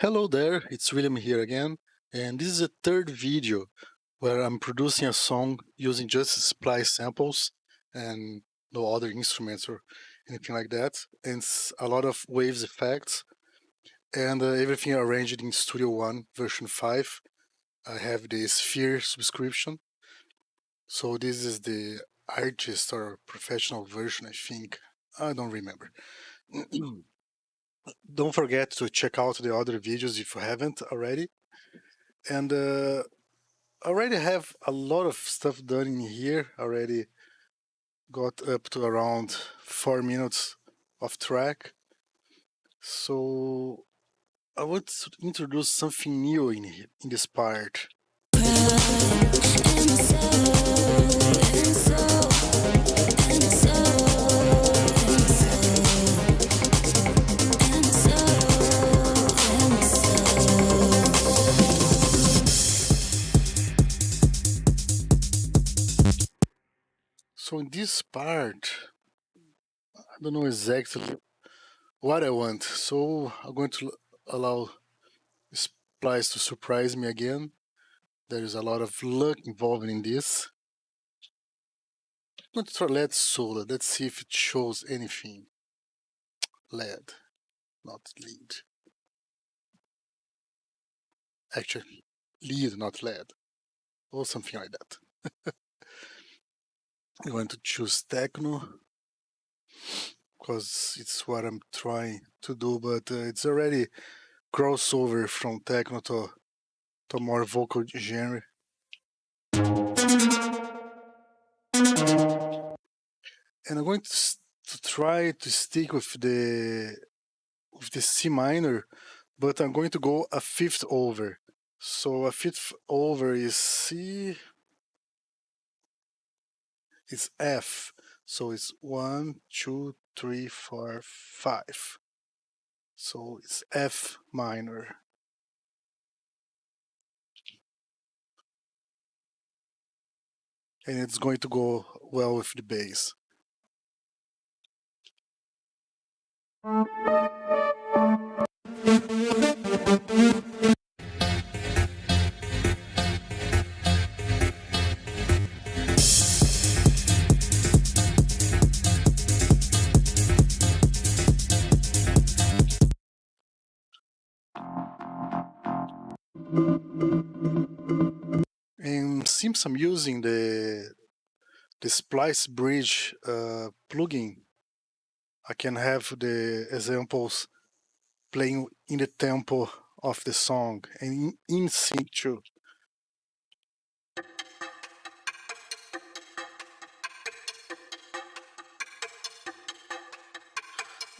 Hello there, it's William here again, and this is the third video where I'm producing a song using just splice samples and no other instruments or anything like that. And it's a lot of waves effects and everything arranged in Studio One version 5. I have the Sphere subscription, so this is the artist or professional version, I think. I don't remember. Don't forget to check out the other videos if you haven't already. And I already have a lot of stuff done in here. Already got up to around 4 minutes of track. So I want to introduce something new in this part. So in this part, I don't know exactly what I want. So I'm going to allow Splice to surprise me again. There is a lot of luck involved in this. I'm going to try LED Solar. Let's see if it shows anything. LED, not lead. Actually, lead, not LED. Or something like that. I'm going to choose techno because it's what I'm trying to do, but it's already crossover from techno to more vocal genre. And I'm going to try to stick with the C minor, but I'm going to go a fifth over. So a fifth over is C, it's F. So it's 1, 2, 3, 4, 5. So it's F minor. And it's going to go well with the bass. And since I'm using the Splice Bridge plugin, I can have the examples playing in the tempo of the song and in sync too.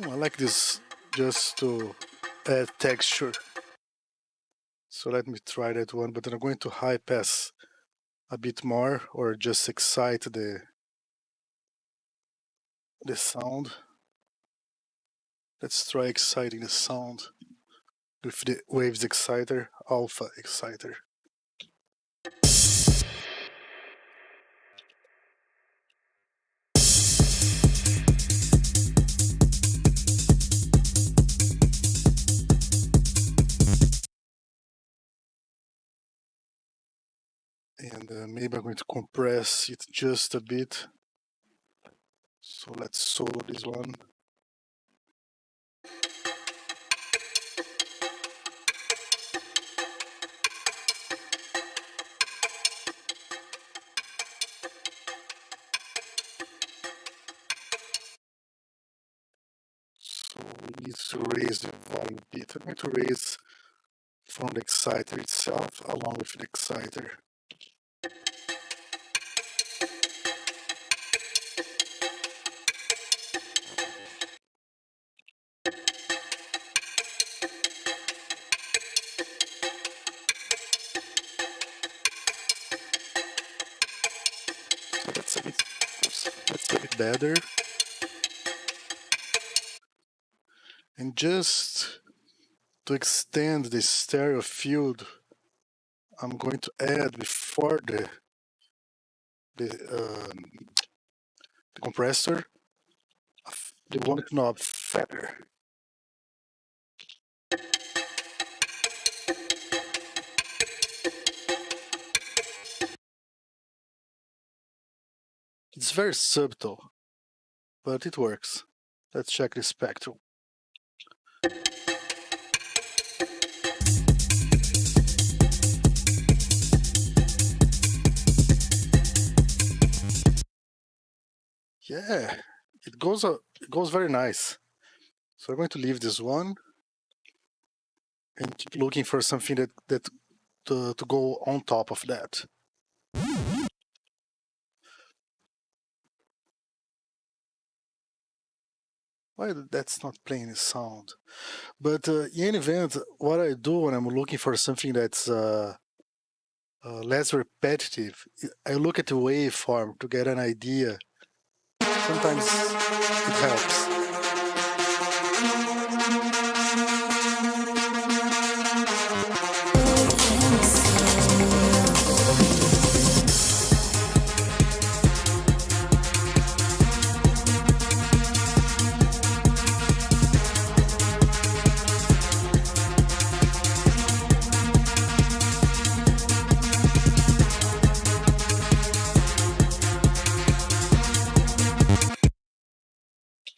I like this just to add texture. So let me try that one, but then I'm going to high pass a bit more or just excite the sound. Let's try exciting the sound with the waves exciter, alpha exciter. And maybe I'm going to compress it just a bit. So let's solo this one. So we need to raise the volume a bit. I'm going to raise from the exciter itself along with the exciter. So that's a bit better. And just to extend the stereo field, I'm going to add before the compressor the one knob feather. It's very subtle, but it works. Let's check the spectrum. Yeah, it goes very nice. So I'm going to leave this one and keep looking for something that to go on top of that. Why that's not playing any sound? But in any event, what I do when I'm looking for something that's less repetitive, I look at the waveform to get an idea. Sometimes it helps.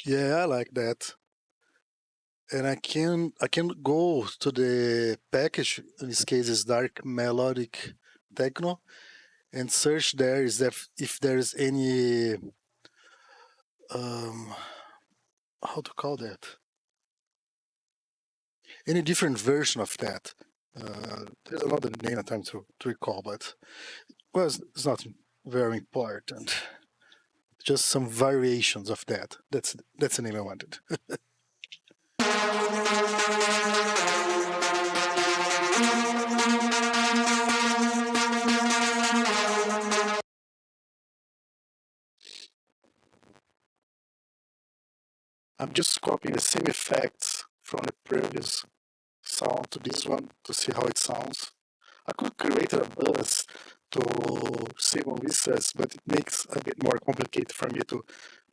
Yeah, I like that. And I can go to the package, in this case is dark melodic techno, and search there is if there's any how to call that, any different version of that. There's another name I'm trying to recall, but well, it's not very important. Just some variations of that. That's the name I wanted. I'm just copying the same effects from the previous sound to this one to see how it sounds. I could create a bus to single recess, but it makes a bit more complicated for me to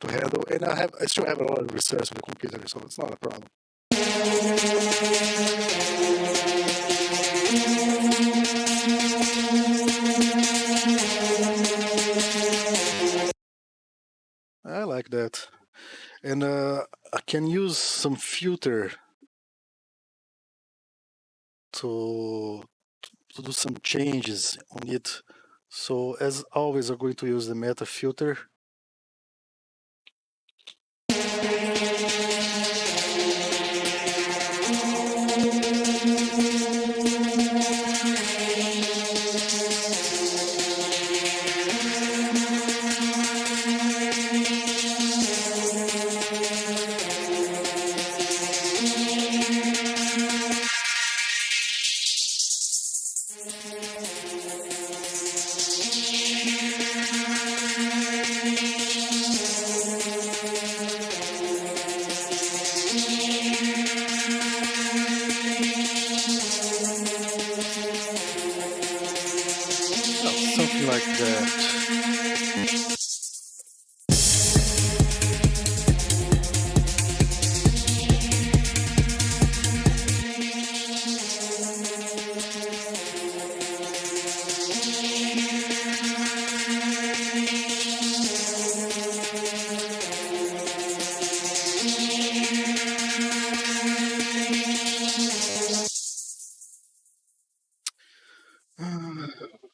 handle. And I still have a lot of research on the computer, so it's not a problem. I like that. And I can use some filter to do some changes on it. So as always, I'm going to use the meta filter. Something like that.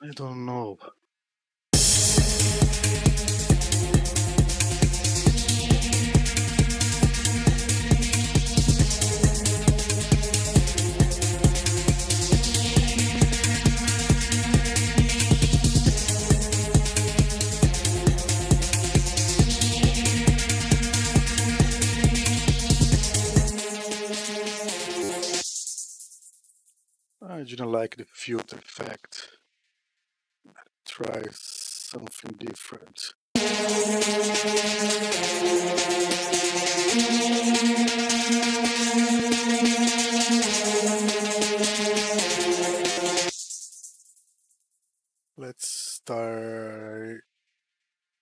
I don't know. I didn't like the filter effect. Try something different. Let's start.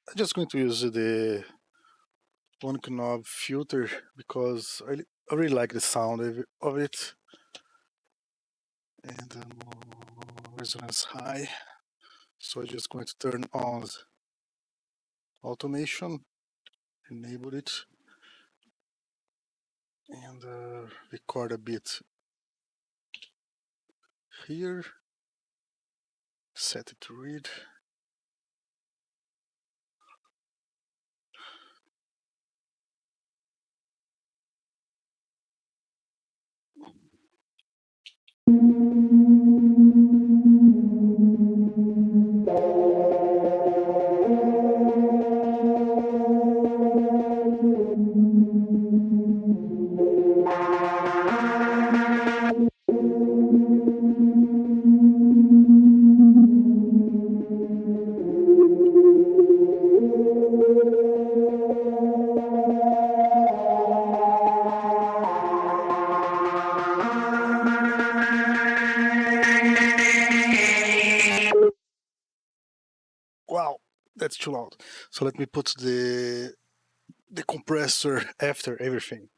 I'm just going to use the one knob filter because I really like the sound of it. And resonance high. So I'm just going to turn on automation, enable it, and record a bit here, set it to read. Wow, that's too loud. So let me put the compressor after everything.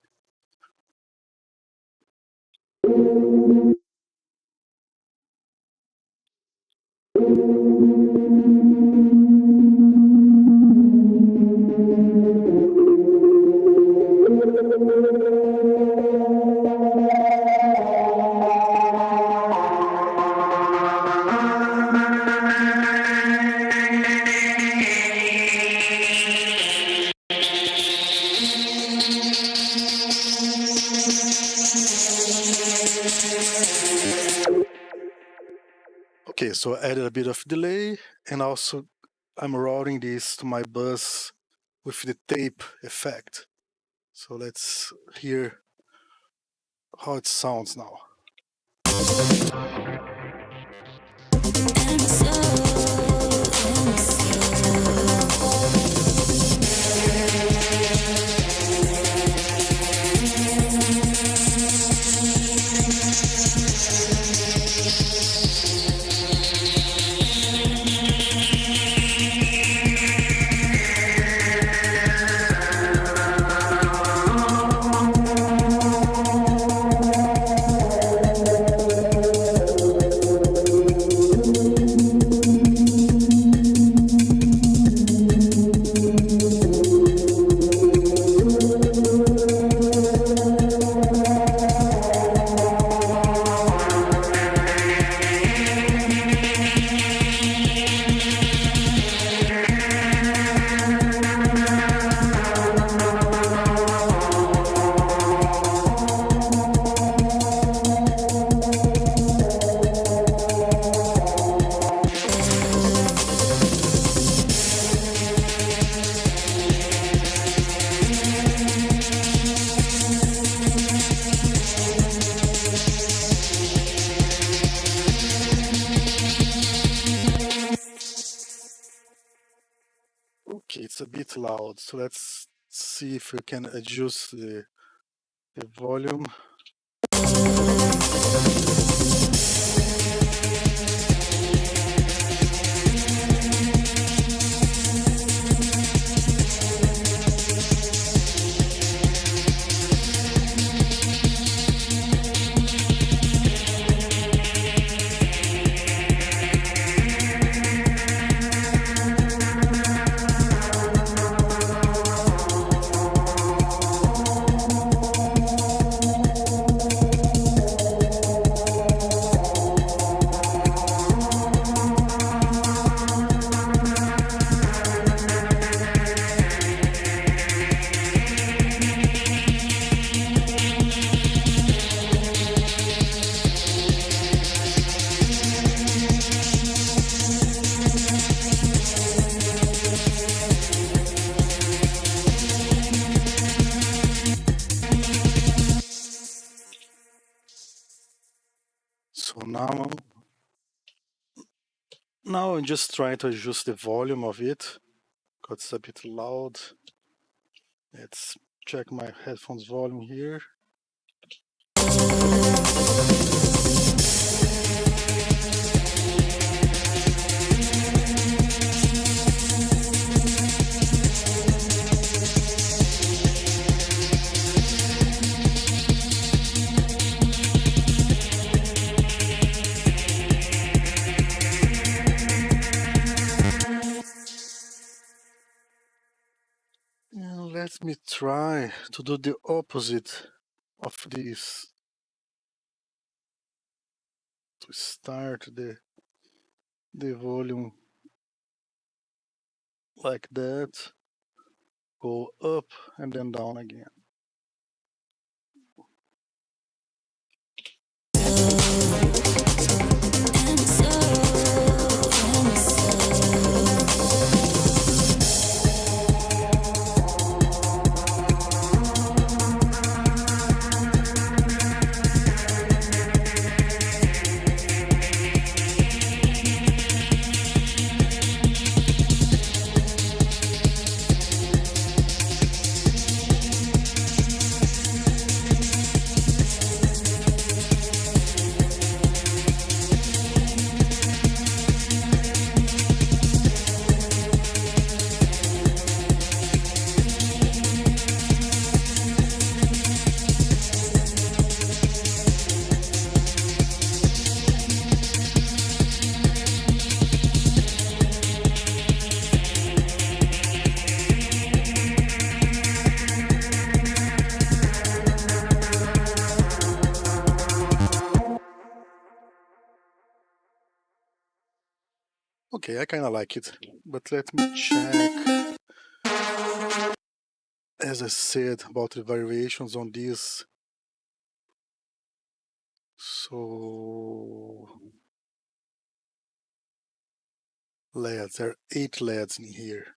Okay, so I added a bit of delay, and also I'm routing this to my bus with the tape effect. So let's hear how it sounds now. Okay, it's a bit loud, so let's see if we can adjust the volume. So now I'm just trying to adjust the volume of it because it's a bit loud. Let's check my headphones volume here. let me try to do the opposite of this. To start the volume like that, go up and then down again. Okay, I kind of like it, but let me check, as I said, about the variations on this. So LEDs, there are 8 LEDs in here.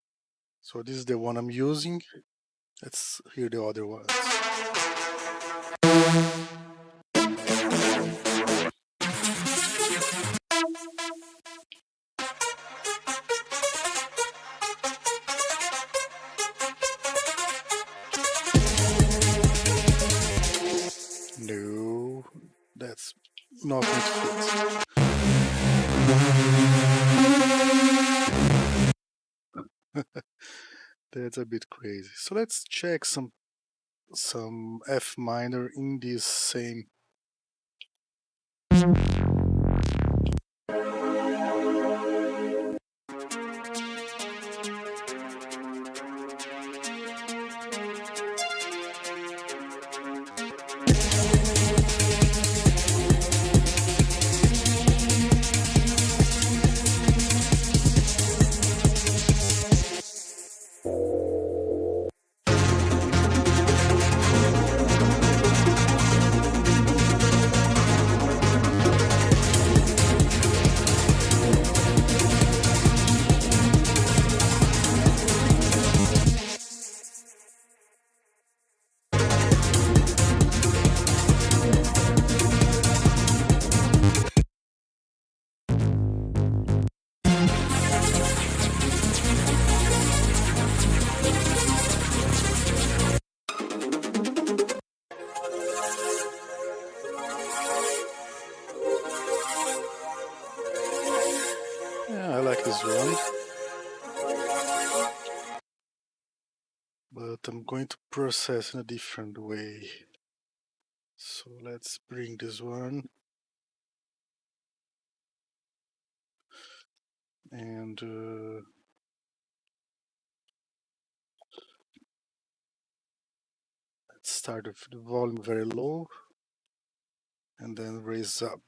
So this is the one I'm using. Let's hear the other ones. No, that's not going to fit. That's a bit crazy. So let's check some F minor in this same. Yeah, I like this one. But I'm going to process in a different way. So let's bring this one. And let's start with the volume very low and then raise up.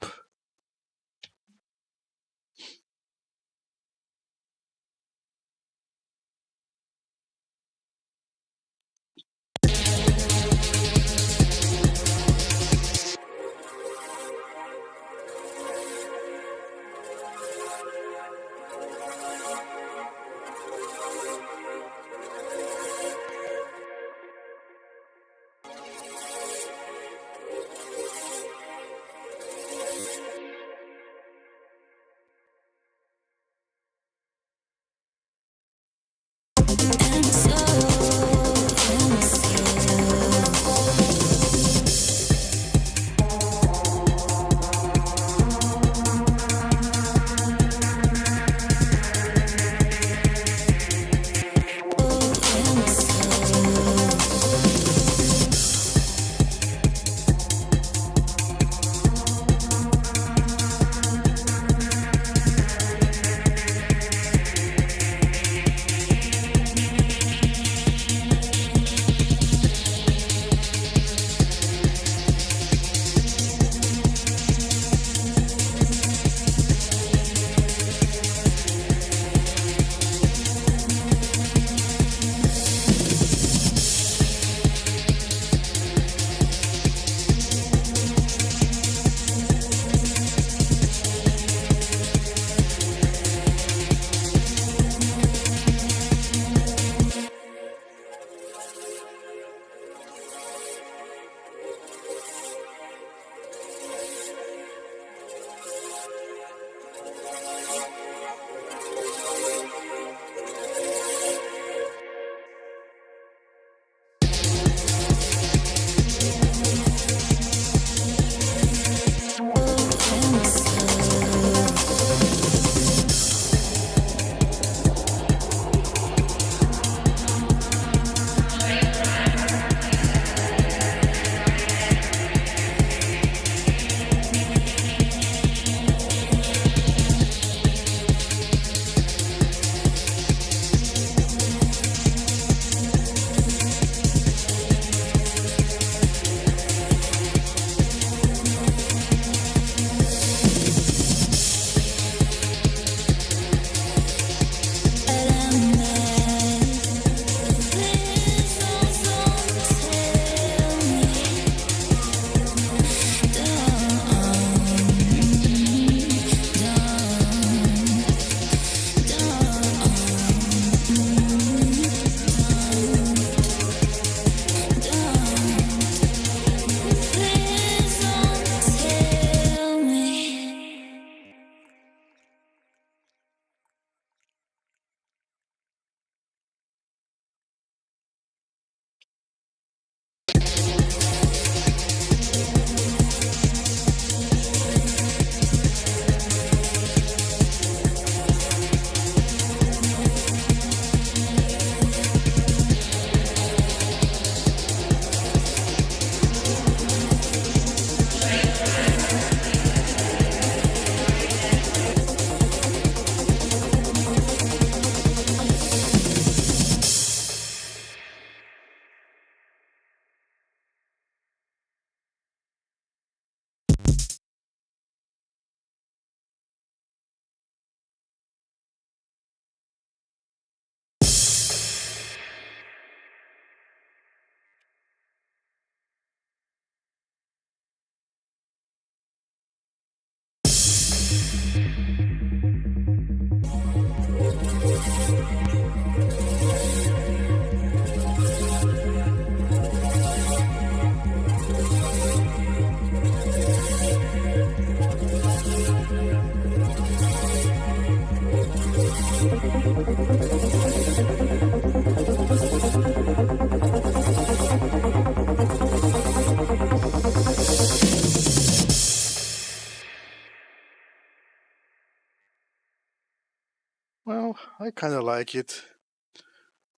Well, I kind of like it.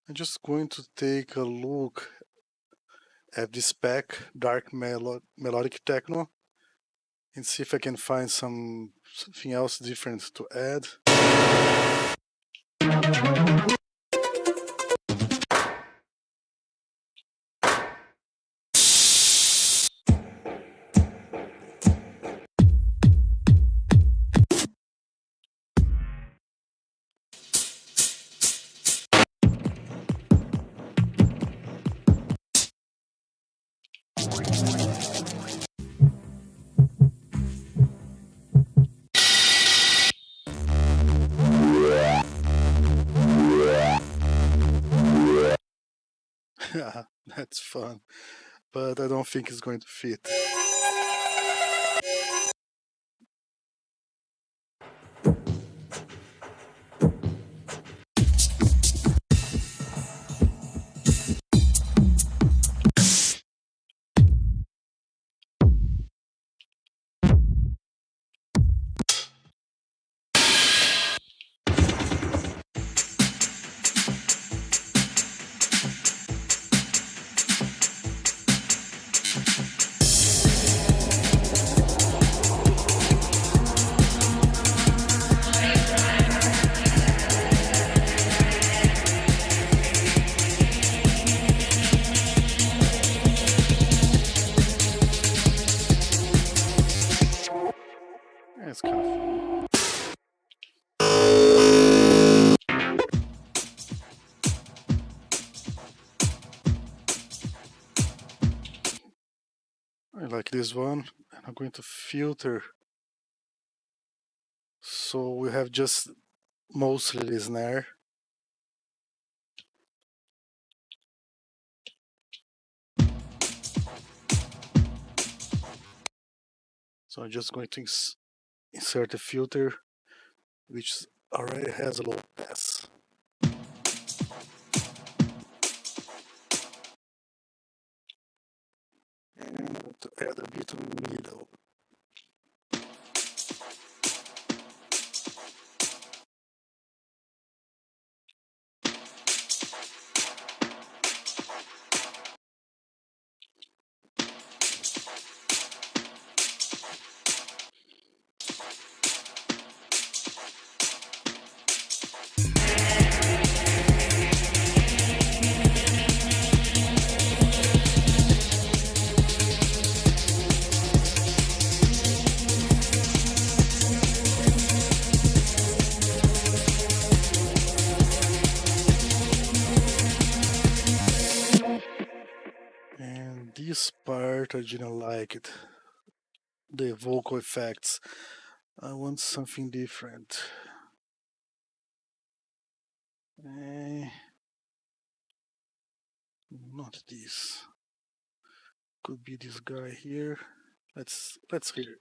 I'm just going to take a look at this pack, Dark Melodic Techno, and see if I can find something else different to add. Yeah, that's fun, but I don't think it's going to fit. It's kind of fun. I like this one, and I'm going to filter. So we have just mostly the snare. So I'm just going to insert a filter which already has a low pass. And to add a bit of middle. And this part I didn't like it. The vocal effects. I want something different. Not this. Could be this guy here. Let's hear it.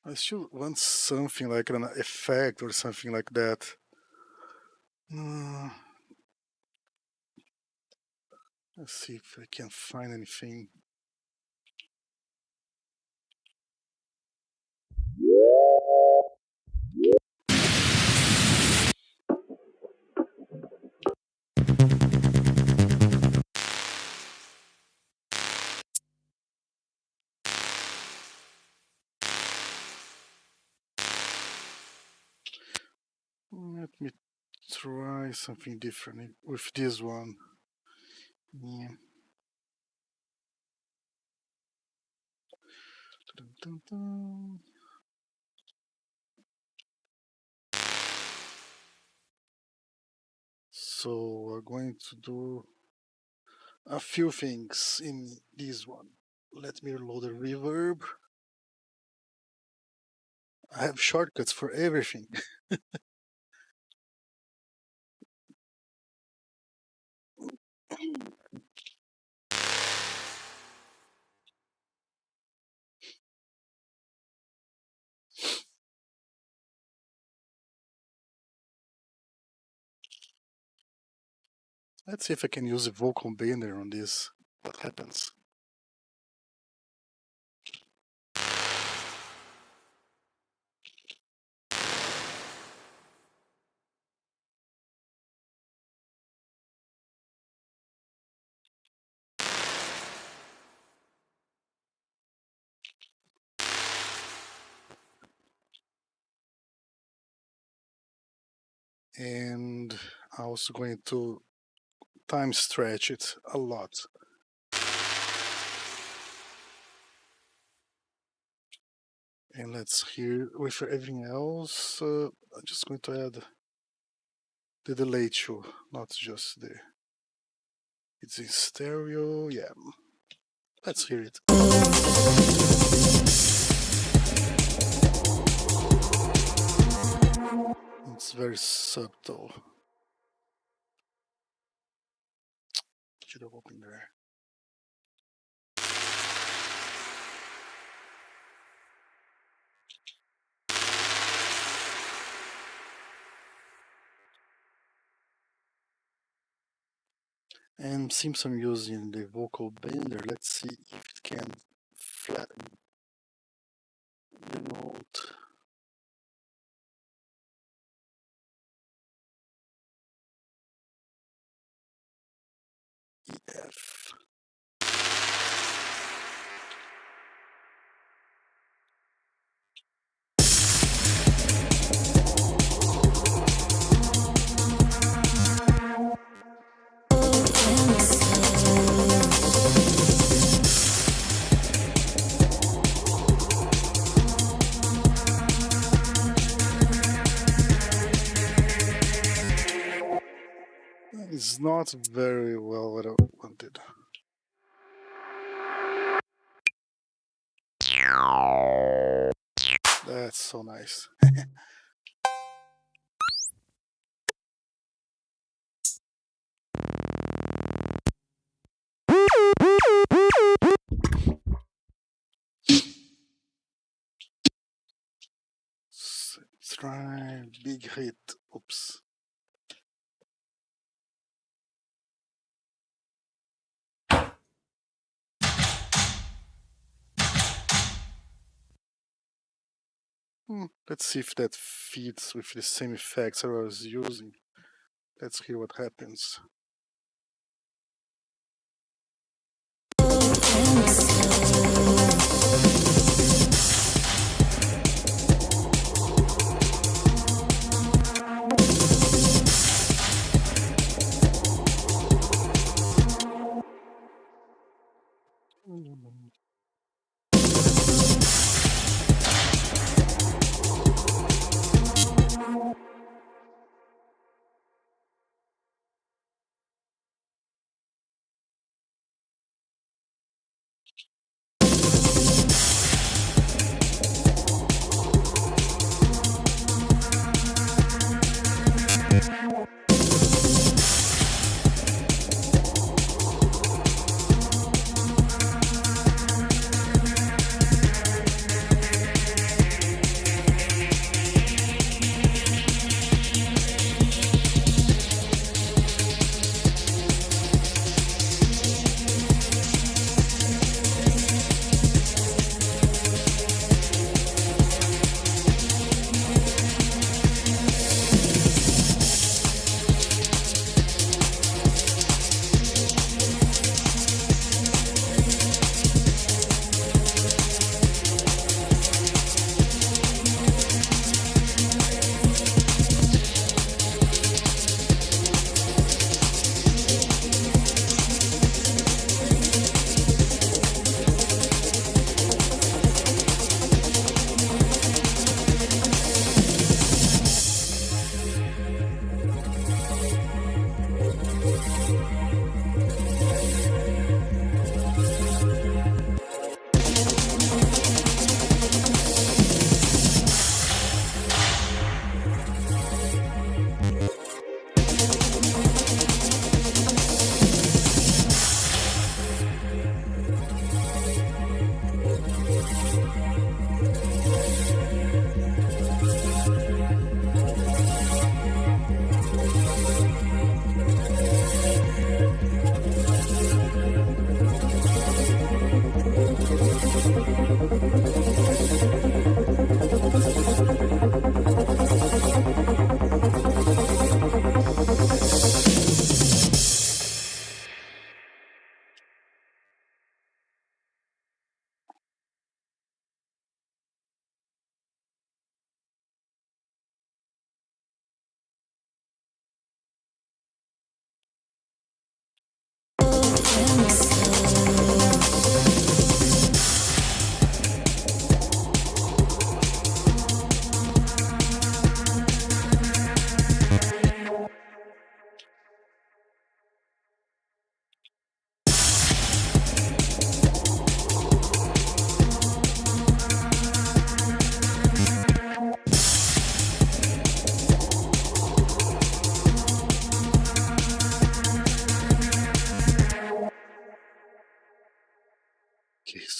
I still want something like an effect or something like that. Let's see if I can find anything. Let me try something different with this one. Yeah. Dun, dun, dun. So we're going to do a few things in this one. Let me load the reverb. I have shortcuts for everything. Let's see if I can use a vocal bender on this. What happens? And I'm also going to time stretch it a lot. And let's hear with everything else. I'm just going to add the delay too, not just the. It's in stereo, yeah. Let's hear it. It's very subtle. Should have opened there. And since I'm using the vocal bender, let's see if it can flatten the note. F. It's not very well what I wanted. That's so nice. Let's try big hit. Oops. Let's see if that fits with the same effects I was using. Let's hear what happens.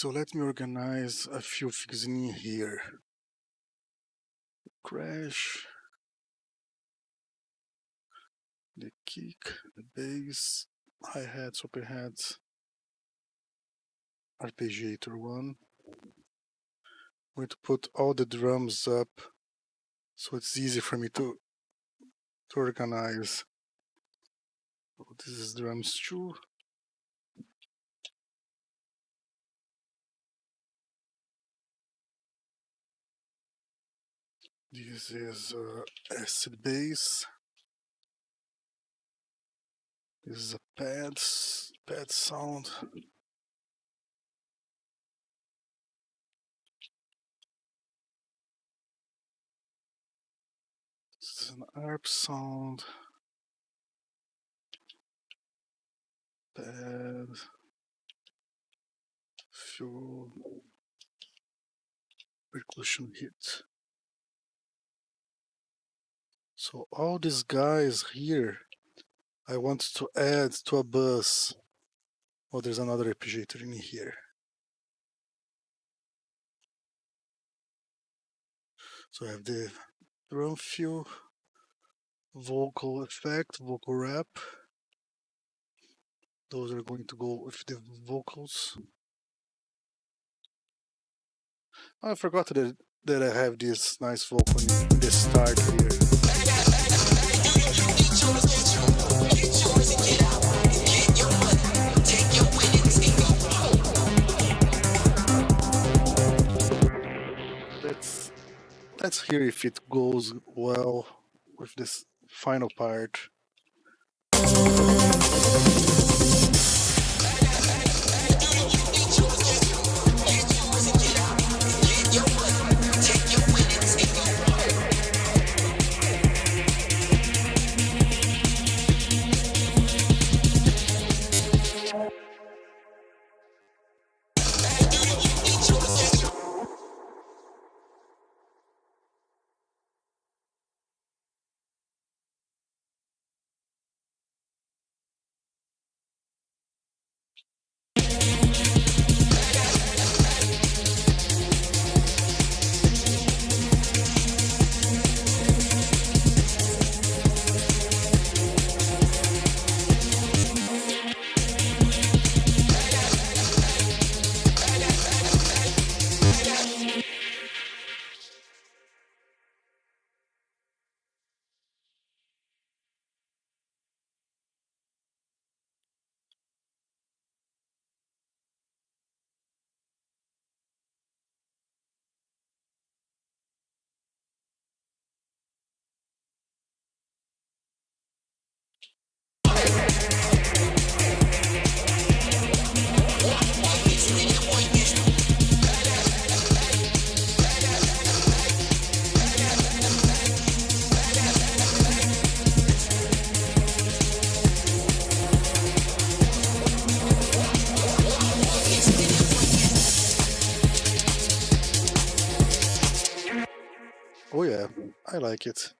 So let me organize a few things in here. Crash, the kick, the bass, hi-hat, super-hat, arpeggiator one. I'm going to put all the drums up so it's easy for me to organize. This is drums 2. This is acid bass. This is a pad sound. This is an ARP sound. Pad. Few percussion hit. So all these guys here, I want to add to a bus. Oh, there's another arpeggiator in here. So I have the drum fill, vocal effect, vocal wrap. Those are going to go with the vocals. I forgot that I have this nice vocal in the start here. Let's hear if it goes well with this final part. Oh yeah, I like it.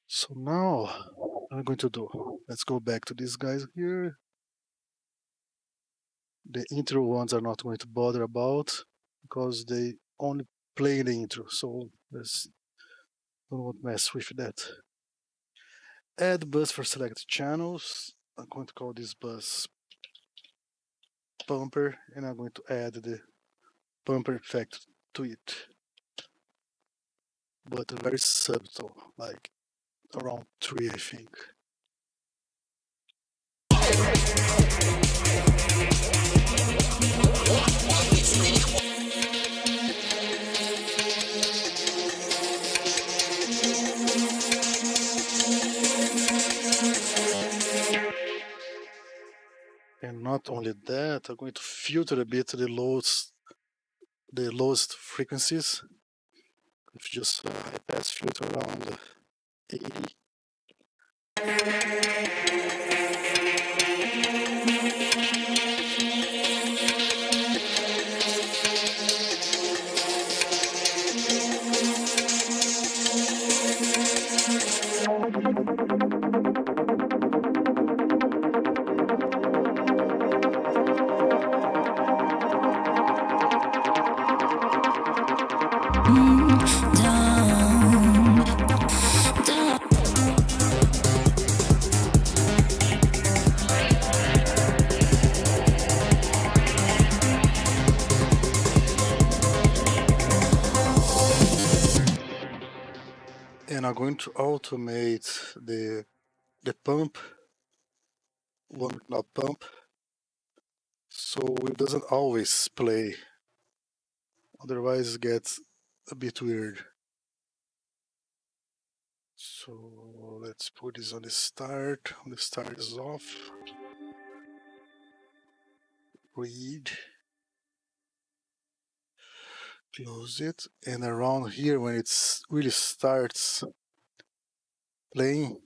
So now, what I'm going to do, let's go back to these guys here. The intro ones are not going to bother about because they only play the intro, so let's don't mess with that. Add bus for selected channels. I'm going to call this bus pumper, and I'm going to add the pumper effect to it, but very subtle, like around 3, I think. And not only that, I'm going to filter a bit the lowest frequencies with just a high pass filter around 80. and I'm going to automate the pump, one knob pump, so it doesn't always play. Otherwise it gets a bit weird. So let's put this on the start. The start is off. Read. Close it. And around here, when it really starts playing,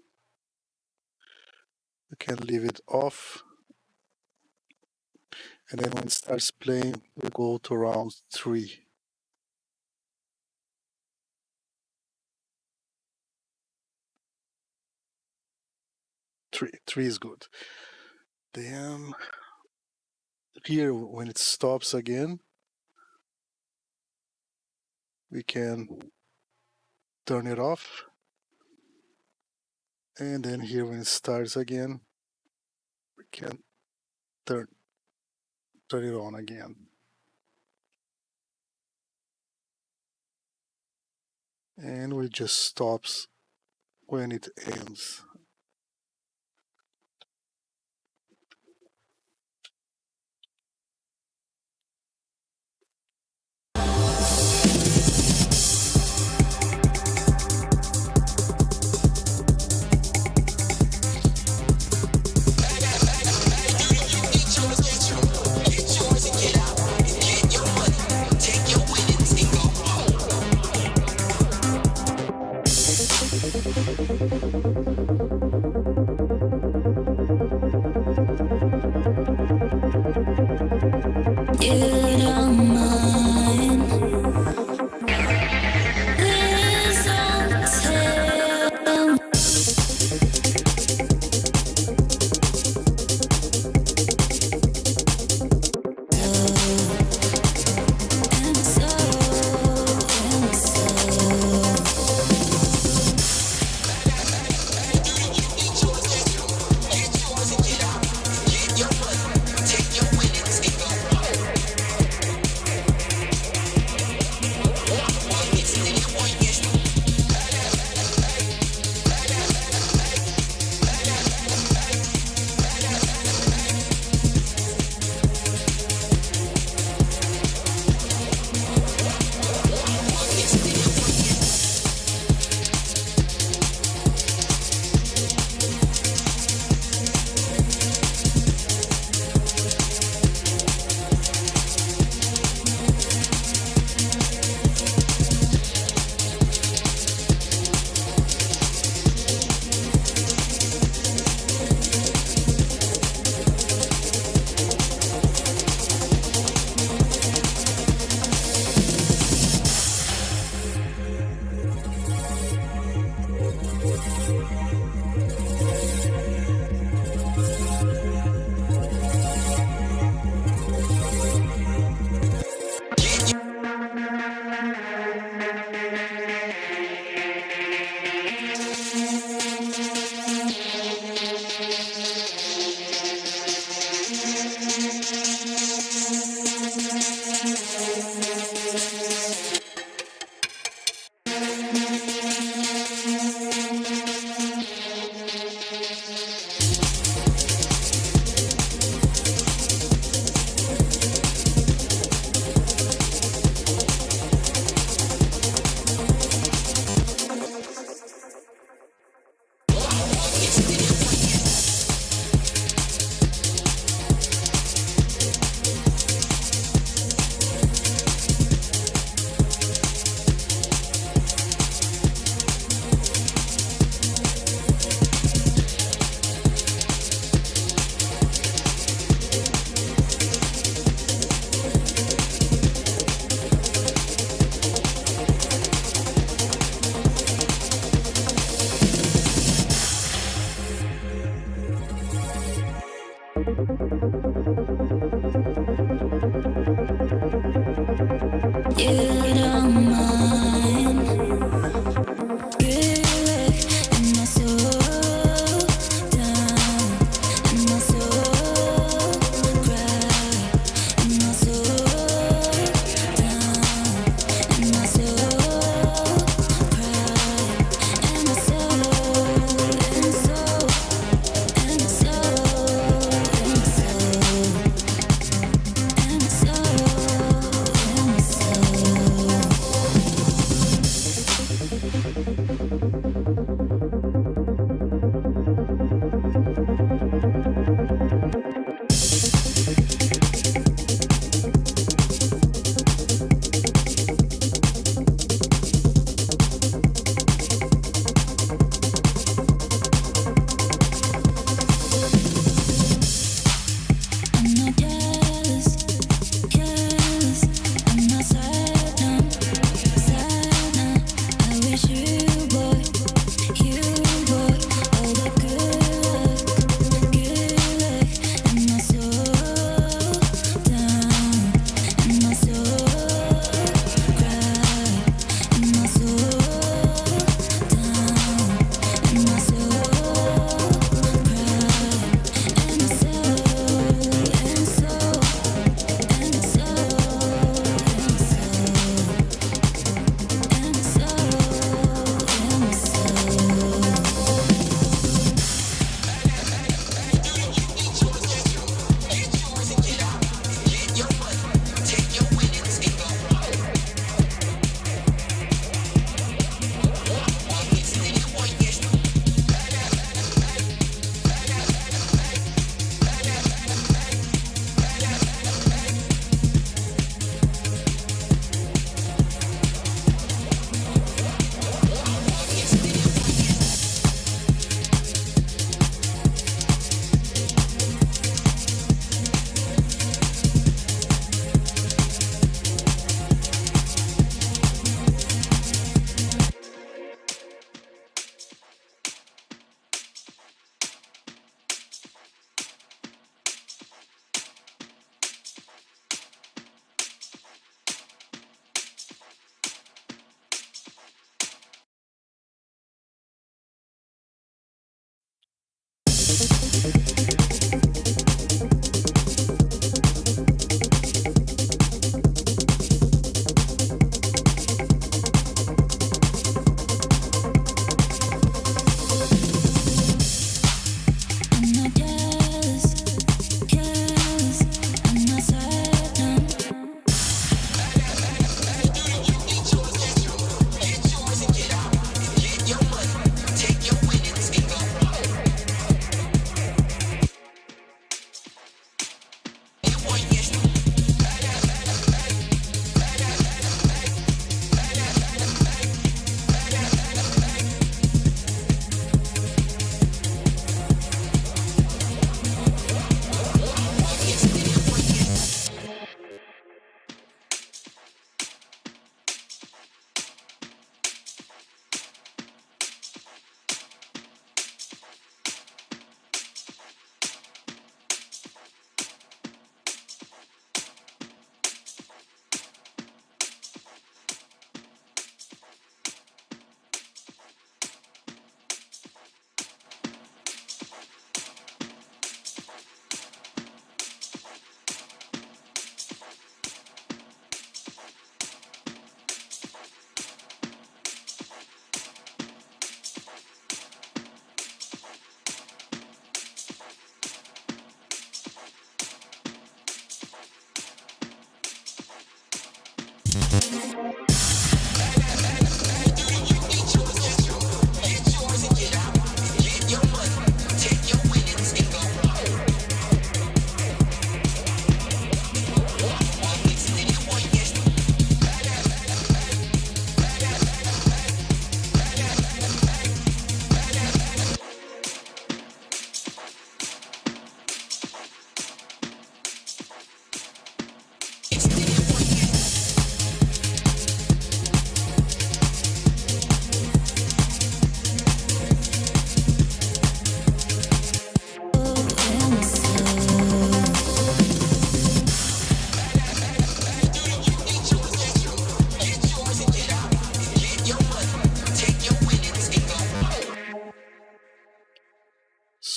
you can leave it off. And then when it starts playing, we go to round 3. Three is good. Then here, when it stops again, we can turn it off. And then here, when it starts again, we can turn it on again. And it just stops when it ends.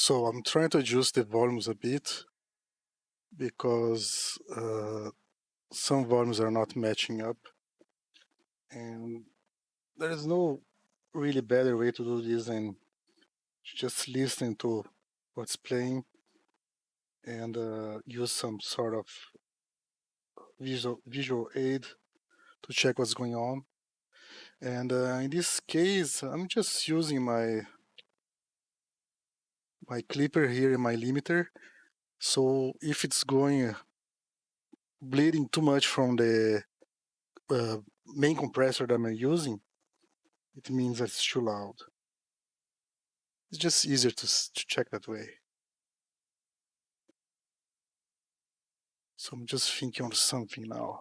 So I'm trying to adjust the volumes a bit because some volumes are not matching up, and there is no really better way to do this than just listening to what's playing and use some sort of visual aid to check what's going on. And in this case, I'm just using my clipper here in my limiter. So if it's going bleeding too much from the main compressor that I'm using, it means that it's too loud. It's just easier to check that way. So I'm just thinking of something now.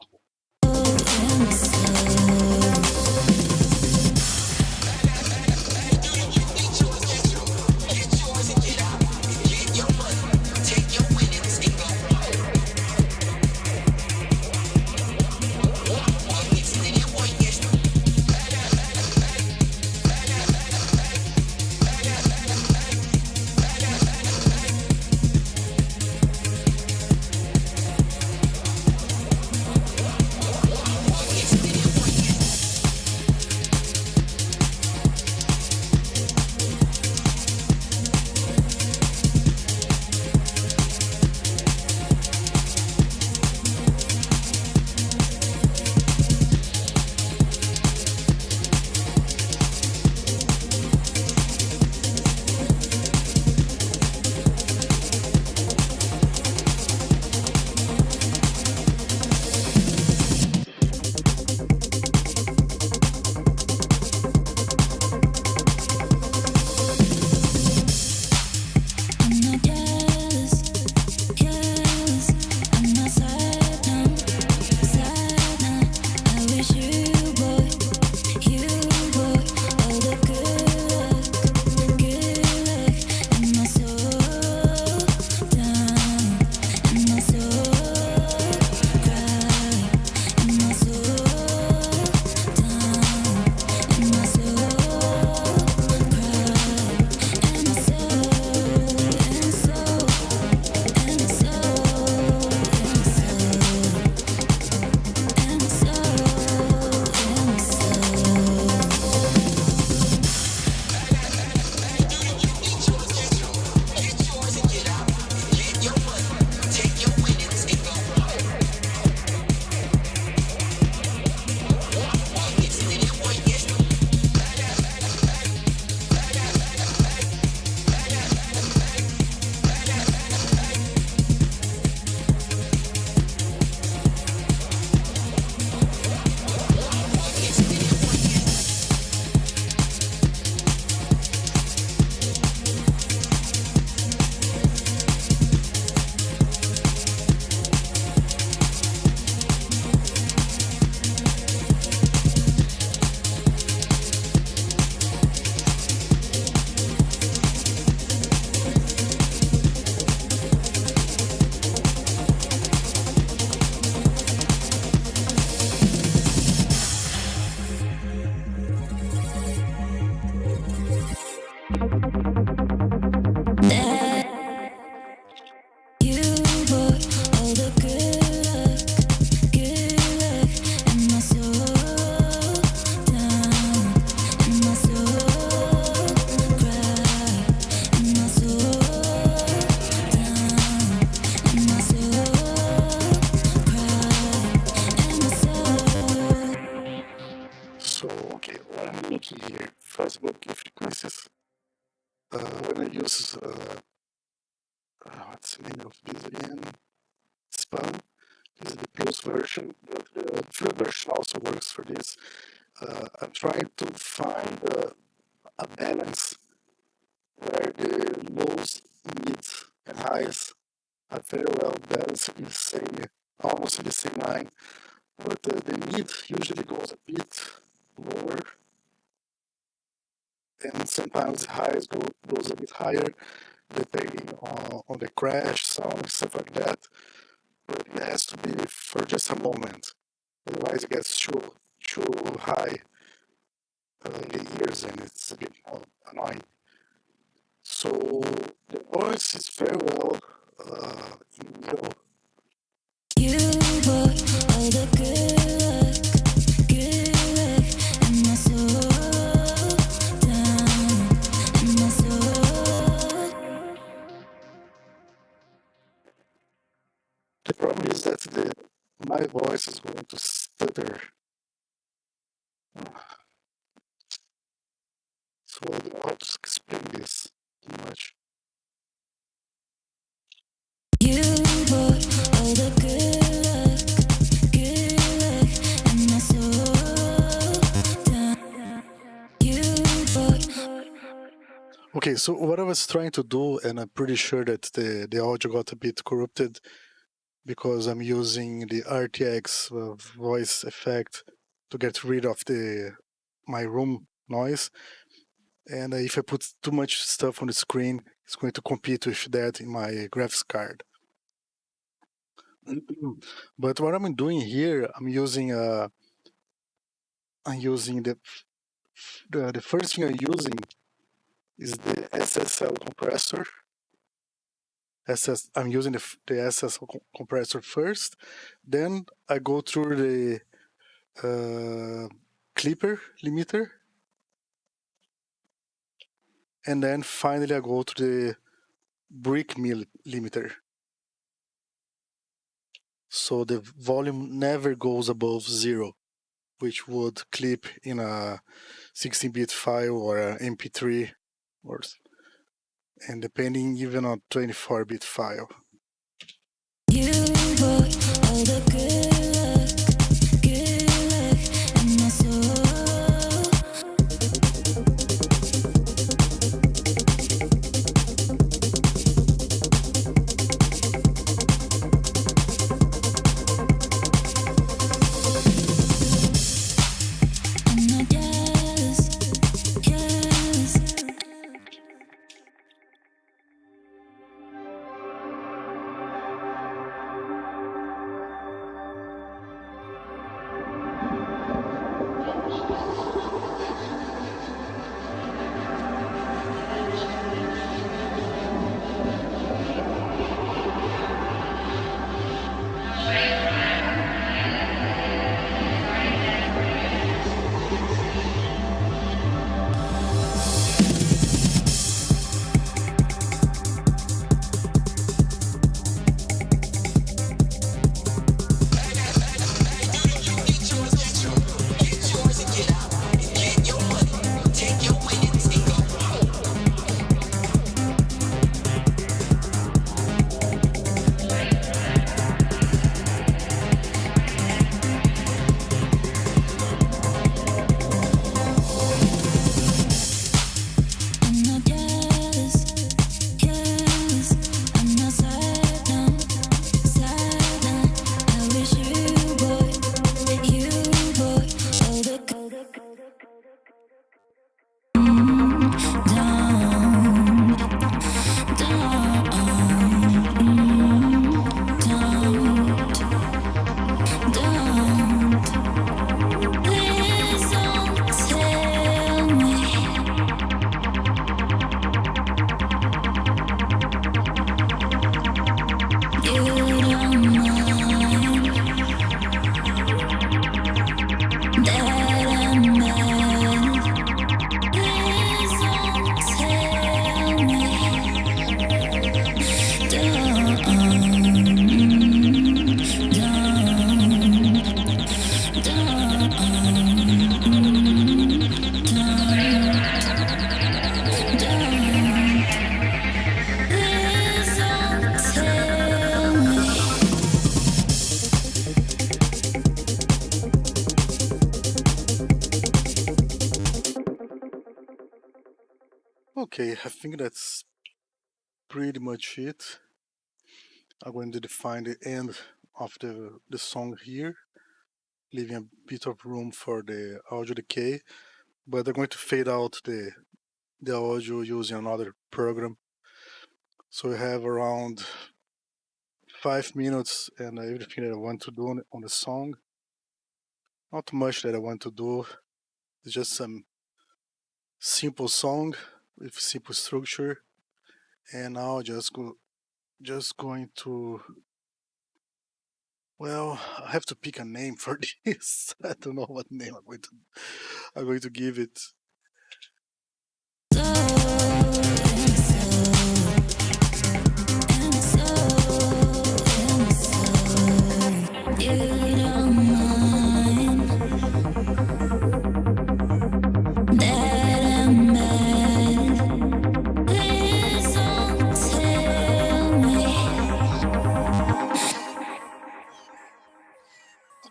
So, okay, what I'm looking here, first bokeh frequencies. When I use, what's the name of this again? Span. This is the plus version, but the full version also works for this. I'm trying to find a balance where the lows, mids, and highs are very well balanced in the same, almost in the same line. But the mid usually goes a bit lower, and sometimes the highs goes a bit higher, depending on the crash sound and stuff like that. But it has to be for just a moment, otherwise it gets too high in the ears and it's a bit more annoying. So the voice is very well in middle. You brought all the good luck, and my soul down, and my soul. The problem is that my voice is going to stutter. So I don't know how to explain this too much. You brought all the good luck, and my soul down. You brought. Okay, so what I was trying to do, and I'm pretty sure that the audio got a bit corrupted because I'm using the RTX voice effect to get rid of my room noise. And if I put too much stuff on the screen, it's going to compete with that in my graphics card. But what I'm doing here, I'm using the first thing I'm using is the SSL compressor. I'm using the SSL compressor first, then I go through the Klipper limiter, and then finally I go to the brick mill limiter. So the volume never goes above 0, which would clip in a 16-bit file or an MP3, and depending even on 24-bit file. You brought all the good luck, and my soul. I'm not jealous. I'm not jealous. I'm not sad now. I wish you brought all the down, down. Please don't tell me you don't mind that I'm mad. Please don't tell me Please don't tell me. Okay, I think that's pretty much it. I'm going to define the end of the song here, leaving a bit of room for the audio decay, but I'm going to fade out the audio using another program. So we have around 5 minutes and everything that I want to do on the song. Not much that I want to do. It's just some simple song with simple structure. And now just going to, well, I have to pick a name for this. I don't know what name I'm going to give it.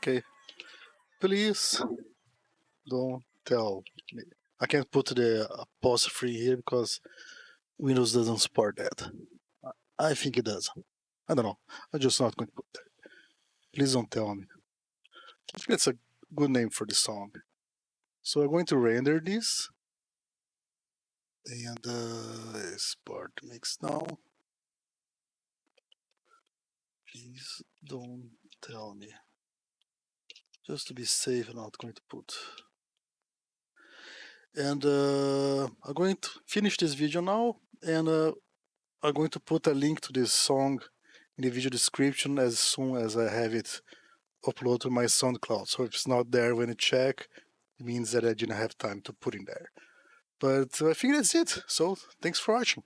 Okay, please don't tell me. I can't put the apostrophe here because Windows doesn't support that. I think it does. I don't know. I'm just not going to put that. Please don't tell me. I think that's a good name for the song. So I'm going to render this. And export mix now. Please don't tell me. Just to be safe, I'm not going to put. And I'm going to finish this video now, and I'm going to put a link to this song in the video description as soon as I have it uploaded to my SoundCloud. So if it's not there when you check, it means that I didn't have time to put in there. But I think that's it. So thanks for watching.